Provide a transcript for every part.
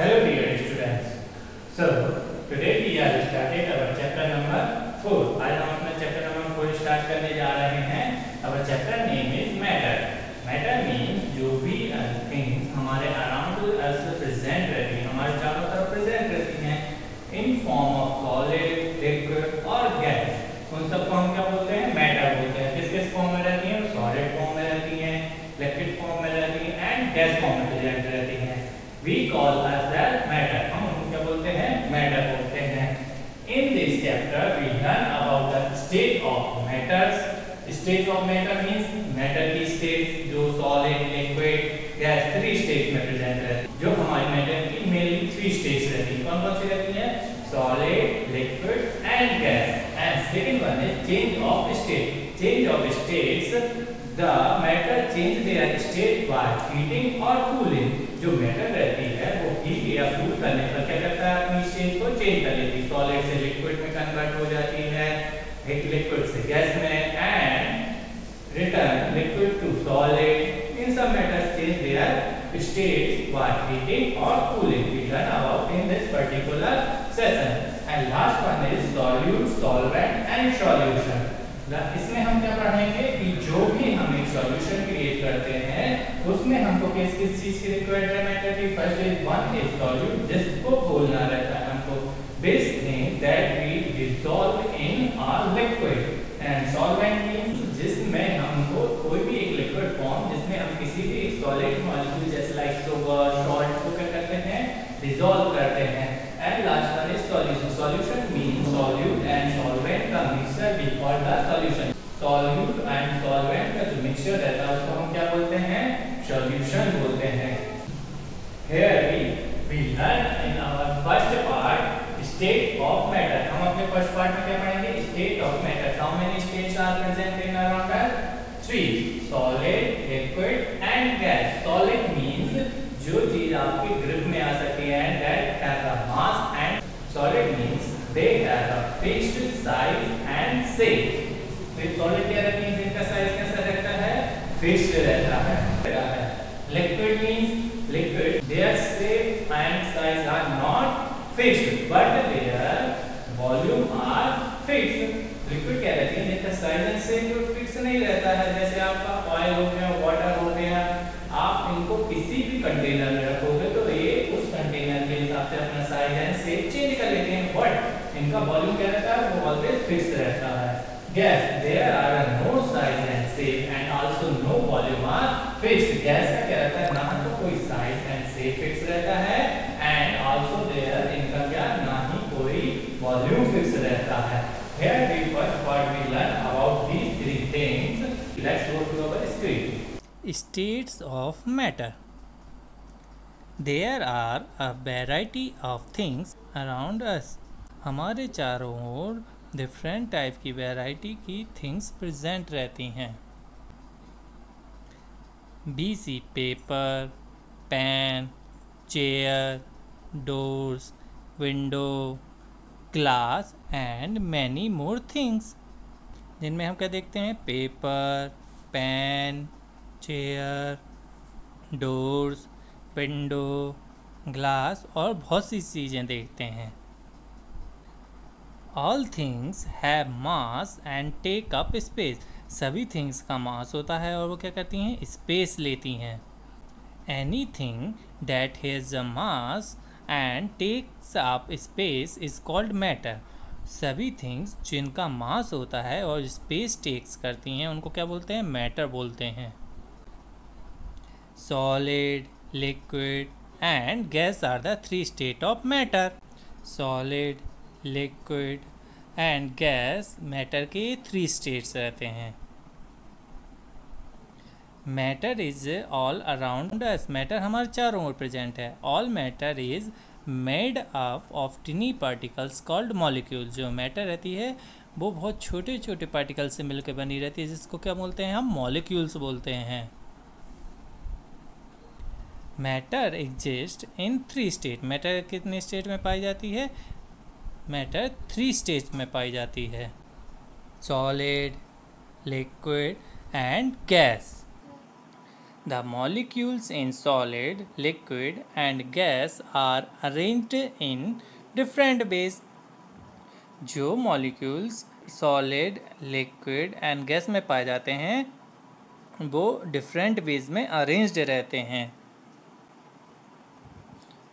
Hello dear students. So today we are starting our chapter number 4. आज हम अपना chapter number 4 start करने जा रहे हैं. Our chapter name is matter. Matter means जो भी things हमारे around us present रहती हैं, हमारे चारों तरफ present रहती हैं, in form of solid, liquid और gas. उन सबको हम क्या बोलते हैं? Matter बोलते हैं. किस किस फॉर्म में रहती हैं? Solid फॉर्म में रहती हैं, liquid फॉर्म में रहती हैं and gas फॉर्म में present रहती हैं. We call as that matter. हम उनको क्या बोलते हैं? Matter बोलते हैं. In this chapter we learn about the state of matters. State of matter means matter की state जो solid, liquid, gas 3 states में present रहती है. जो हमारी matter की mainly 3 states रहती हैं. कौन कौन सी रहती हैं? Solid, liquid and gas. And second one is change of state. Change of states. The matter change their state by heating or cooling. जो मैटर रहती है वो हीट या कूल करने पर क्या करता है? अपनी स्टेट को चेंज कर लेती है. सॉलिड से लिक्विड में कन्वर्ट हो जाती है, एक लिक्विड से गैस में, and return liquid to solid. इन सब matters change their states by heating और cooling. We learn about in this particular session. And last one is solute, solvent and solution. इसमें हम क्या पढ़ेंगे कि जो भी हम एक सॉल्यूशन क्रिएट करते हैं उसमें हमको किस किस चीज की रिक्वायरमेंट रहती है? First is one is solute, जिसको बोलना रहता है हमको this thing that we dissolve in a liquid. And solvent means जिसमें हमको कोई भी एक लिक्विड फॉर्म जिसमें हम किसी भी सॉलिड मॉलिक्यूल जैसे लाइक शुगर, सॉल्ट को क्या करते हैं? डिसॉल्व करते हैं. And last one is solution. Solution means solute and solvent का mixture we call the solution. Solute and solvent का जो mixture रहता है उसको हम क्या बोलते हैं? Solution बोलते हैं. Here we learn in our first part state of matter. हम अपने first part में क्या पढ़ेंगे? State of matter. How many states are present in our matter? 3. Solid, liquid and gas. Solid means जो चीज आपके ग्रिप में आ सकती है and that has a mass, and solid means they have a fixed size and shape. फिर solid क्या रहती है? जिनका साइज कैसा रहता है? फिक्स्ड रहता है. Liquid means liquid their shape and size are not fixed but their volume are fixed. Liquid क्या रहती है? जिनका साइज एंड शेप फिक्स नहीं रहता है. जैसे आपका ऑयल हो गया, वाटर हो गया, आप इनको किसी भी कंटेनर में रखोगे तो ये उस कंटेनर के हिसाब से अपना साइज एंड शेप चेंज कर लेते हैं, बट इनका वॉल्यूम क्या रहता है? वो ऑलवेज फिक्स रहता है. Gas there are no size and shape and also no volume are fixed. Gas का क्या रहता है? ना तो कोई साइज एंड शेप फिक्स रहता है एंड आल्सो देयर इनका क्या ना ही कोई वॉल्यूम फिक्स रहता है. Here we first part we learn about these three things. Let's go to our screen. States of matter. There are a variety of things around us. हमारे चारों ओर different type की वैरायटी की things present रहती हैं. BC paper, pen, chair, doors, window, glass and many more things. जिनमें हम क्या देखते हैं? Paper, pen, chair, doors, window, glass और बहुत सी चीज़ें देखते हैं. All things have mass and take up space. सभी थिंग्स का मास होता है और वो क्या करती हैं? स्पेस लेती हैं. Anything that has a mass and takes up space is called matter. सभी थिंग्स जिनका मास होता है और स्पेस टेक्स करती हैं उनको क्या बोलते हैं? मैटर बोलते हैं. Solid, liquid and gas are the 3 states of matter. Solid, liquid and gas matter के 3 states रहते हैं. Matter is all around us. Matter हमारे चारों ओर प्रेजेंट है. All matter is made up of tiny particles called molecules. जो matter रहती है वो बहुत छोटे छोटे पार्टिकल से मिलकर बनी रहती है, जिसको क्या बोलते हैं? हम molecules बोलते हैं. Matter exist in 3 state. Matter कितने स्टेट में पाई जाती है? मैटर 3 स्टेट में पाई जाती है. Solid, liquid and gas. The molecules in solid, liquid and gas are arranged in different ways. जो molecules solid, liquid and gas में पाए जाते हैं वो different ways में arranged रहते हैं.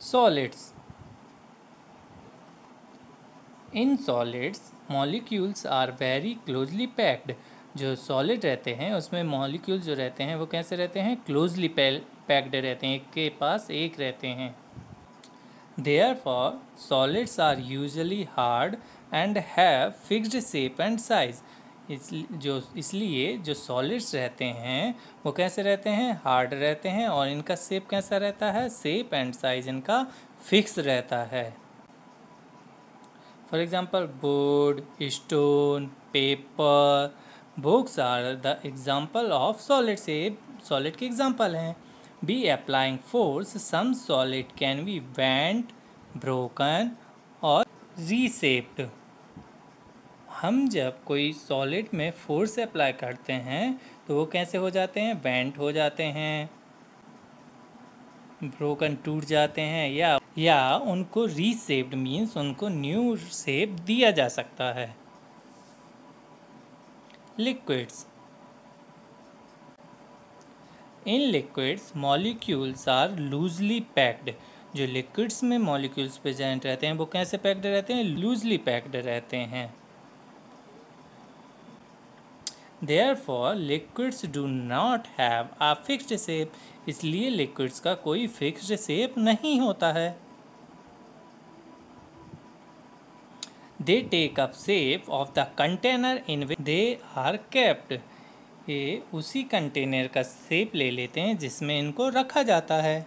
Solids. In solids, molecules are very closely packed. जो सॉलिड रहते हैं उसमें मॉलिक्यूल जो रहते हैं वो कैसे रहते हैं, क्लोजली पैक्ड रहते हैं, एक के पास एक रहते हैं. Therefore, solids are usually hard and have fixed shape and size. इसलिए जो सॉलिड्स रहते हैं वो कैसे रहते हैं, हार्ड रहते हैं और इनका शेप कैसा रहता है, शेप एंड साइज इनका फिक्स रहता है. For example wood, stone, paper, books are the example of solid shape. Solid के एग्जाम्पल हैं. Be applying force some solid can be bent, broken और रीशेप्ड. हम जब कोई सॉलिड में फोर्स अप्लाई करते हैं तो वो कैसे हो जाते हैं, बेंट हो जाते हैं, ब्रोकन टूट जाते हैं, या उनको रीशेप्ड मीन्स उनको न्यू शेप दिया जा सकता है. Liquids. In liquids molecules are loosely packed. जो लिक्विड्स में मॉलिक्यूल्स प्रेजेंट रहते हैं वो कैसे पैक्ड रहते हैं, लूजली पैक्ड रहते हैं. Therefore, liquids do not have a fixed shape. इसलिए लिक्विड्स का कोई फिक्स्ड शेप नहीं होता है. They take up shape of the container in which they are kept. ये उसी कंटेनर का शेप ले लेते हैं जिसमें इनको रखा जाता है.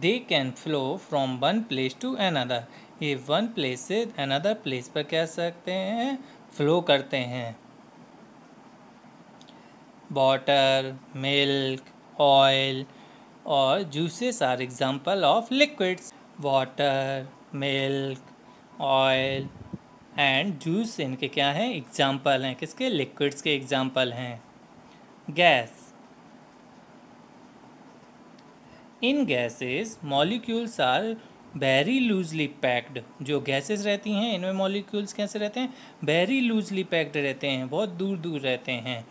They can flow from one place to another. ये one place से another place पर कह सकते हैं, फ्लो करते हैं. वाटर, मिल्क, ऑयल और juices are example of liquids. Water, milk, oil and juice इनके क्या हैं, एग्जाम्पल हैं. किसके, लिक्विड्स के एग्जाम्पल हैं. Gas. In gases molecules are very loosely packed. जो गैसेस रहती हैं इनमें मॉलिक्यूल्स कैसे रहते हैं, वेरी लूजली पैक्ड रहते हैं, बहुत दूर दूर रहते हैं.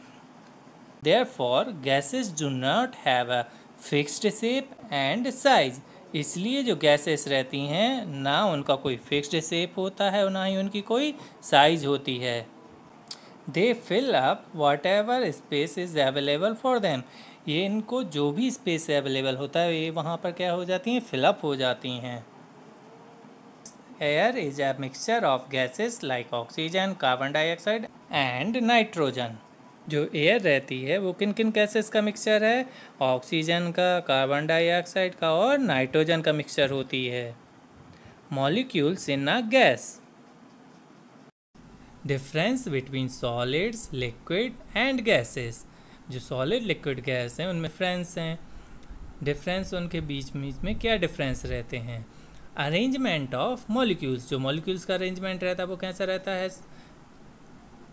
Therefore, gases do not have a fixed shape and size. इसलिए जो गैसेस रहती हैं ना उनका कोई फिक्स्ड शेप होता है और ना ही उनकी कोई साइज होती है. They fill up whatever space is available for them. ये इनको जो भी स्पेस अवेलेबल होता है ये वहाँ पर क्या हो जाती हैं, फिलअप हो जाती हैं. Air is a mixture of gases like oxygen, carbon dioxide and nitrogen. जो एयर रहती है वो किन किन गैसेस का मिक्सचर है, ऑक्सीजन का, कार्बन डाइऑक्साइड का और नाइट्रोजन का मिक्सचर होती है. Molecules in a gas. Difference between solids, liquid and gases. जो सॉलिड, लिक्विड, गैस हैं उनमें डिफरेंस हैं. डिफरेंस उनके बीच में क्या डिफरेंस रहते हैं. Arrangement of molecules. जो मॉलिक्यूल्स का अरेंजमेंट रहता है वो कैसा रहता है,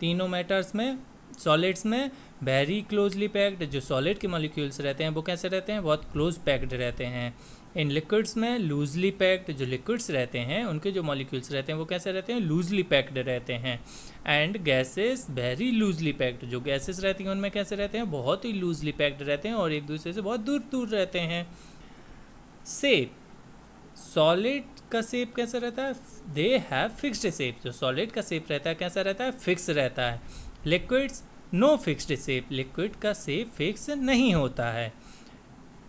तीनों मैटर्स में, सॉलिड्स में वेरी क्लोजली पैक्ड. जो सॉलिड के मॉलिक्यूल्स रहते हैं वो कैसे रहते हैं, बहुत क्लोज पैक्ड रहते हैं. इन लिक्विड्स में लूजली पैक्ड. जो लिक्विड्स रहते हैं उनके जो मॉलिक्यूल्स रहते हैं वो कैसे रहते हैं, लूजली पैक्ड रहते हैं. And gases very loosely packed. जो गैसेस रहती हैं उनमें कैसे रहते हैं, बहुत ही लूजली पैक्ड रहते हैं और एक दूसरे से बहुत दूर दूर रहते हैं. शेप. सॉलिड का शेप कैसा रहता है, दे हैव फिक्स्ड शेप. जो सॉलिड का शेप रहता है कैसा रहता है, फिक्स रहता है. Liquids no fixed shape. Liquid का शेप फिक्स नहीं होता है.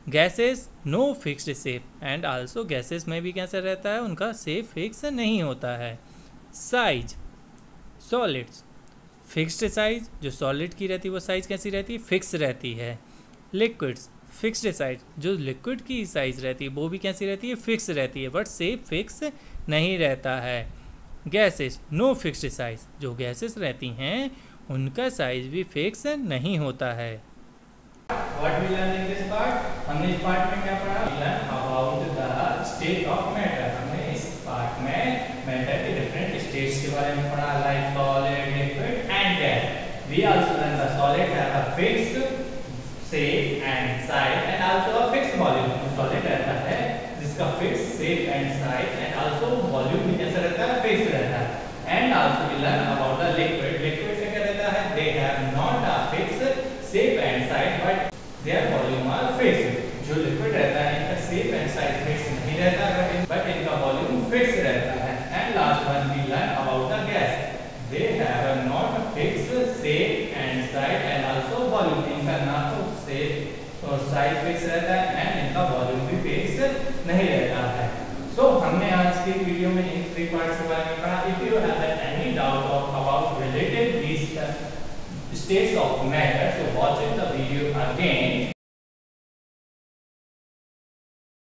Gases no fixed shape and also gases में भी कैसा रहता है, उनका शेप फिक्स नहीं होता है. साइज. Solids fixed size. जो सॉलिड की रहती है वो साइज कैसी रहती है, फिक्स रहती है. Liquids fixed size. जो लिक्विड की साइज रहती है वो भी कैसी रहती है, फिक्स रहती है, बट शेप फिक्स नहीं रहता है. Gases no fixed size. जो गैसेस रहती हैं उनका साइज भी फिक्स नहीं होता है. What we learn in this part? हमने इस पार्ट में क्या पढ़ा? We learn about the state of matter. हमने इस पार्ट में मैटर के डिफरेंट स्टेट्स के बारे में पढ़ा, like solid, liquid and gas. We also learn the solid have a fixed shape and size and also a fixed volume। Solid रहता है जिसका fix shape and size and also volume भी कैसा रहता है, फिक्स रहता है। And also we learn about the liquid. Liquid से क्या रहता है, they have not a fix shape and size but their volume are fix. जो लिक्विड रहता है इनका शेप एंड साइज फिक्स नहीं रहता बट इनका वॉल्यूम फिक्स रहता है। And last one we learn about the gas. They have not fixed shape and size and also volume। इनका ना तो shape और size फिक्स रहता है एंड इनका वॉल्यूम भी फिक्स नहीं रहता है। सो हमने आज की वीडियो में इन 3 पार्ट्स के बारे में पढ़ा। If you have any doubt about related these states of matter, so watch it